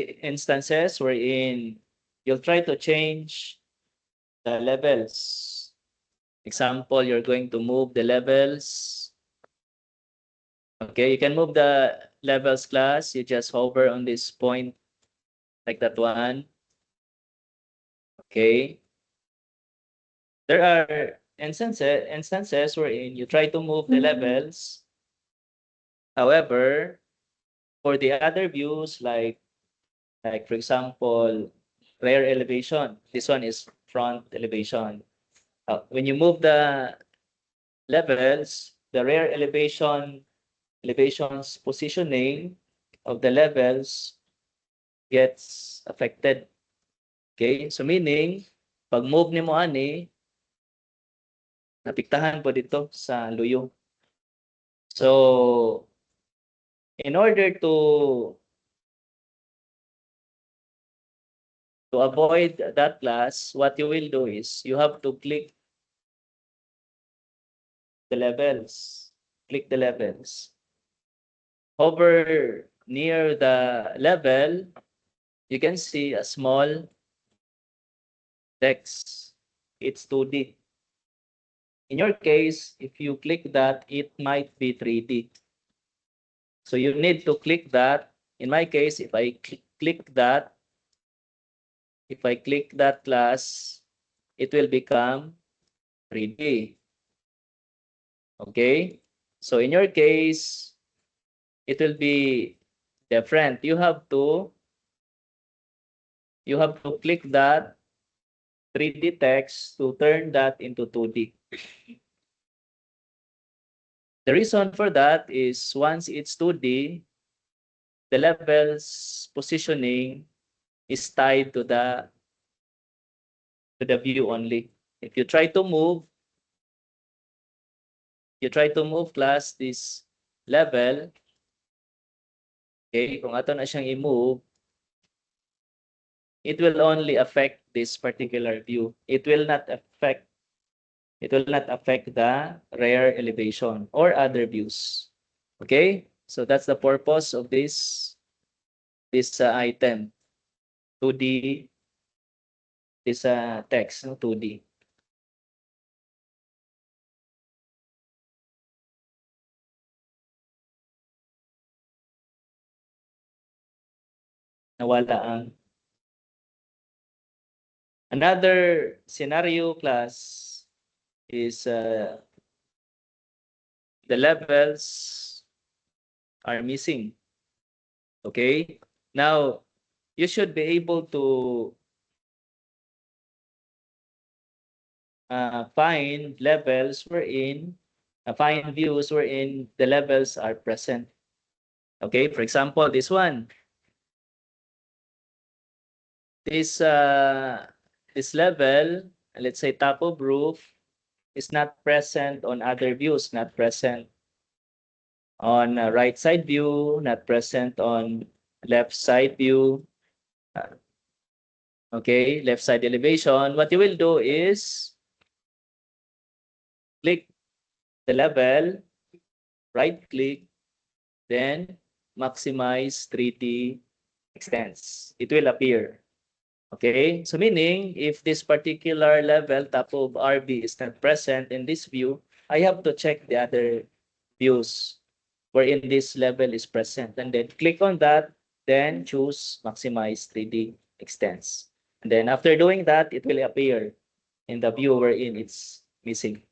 instances wherein you'll try to change the levels. Example, you're going to move the levels. Okay, you can move the levels class. You just hover on this point like that one. Okay. There are instances wherein you try to move the levels. However, for the other views, like for example, rear elevation, this one is front elevation. When you move the levels, the rear elevation's positioning of the levels gets affected. Okay? So meaning, pag move ni mo ani, napiktahan po dito sa luyo. So, in order to avoid that class, what you will do is you have to click the levels. Click the levels. Hover near the level, you can see a small text. It's 2D. In your case, if you click that, it might be 3D. So you need to click that. In my case, if I click that, if I click that class, it will become 3D. Okay? So in your case, it will be different. You have to click that 3D text to turn that into 2D. The reason for that is once it's 2D, the level's positioning is tied to the view only. If you try to move, class this level, okay, kung ato na siyang i-move, it will only affect this particular view. It will not affect the rear elevation or other views. Okay? So that's the purpose of this item. 2D, this text, no? 2D. Nawala ang another scenario class is the levels are missing. Okay? Now, you should be able to find levels wherein, find views wherein the levels are present. Okay? For example, this one. This level, let's say top of roof, is not present on other views, not present on right side view, not present on left side view. Okay, left side elevation. What you will do is click the level, right click, then maximize 3D extents. It will appear. Okay, so meaning if this particular level, top of RB, is not present in this view, I have to check the other views wherein this level is present, and then click on that, then choose maximize 3D extents. And then after doing that, it will appear in the view wherein it's missing.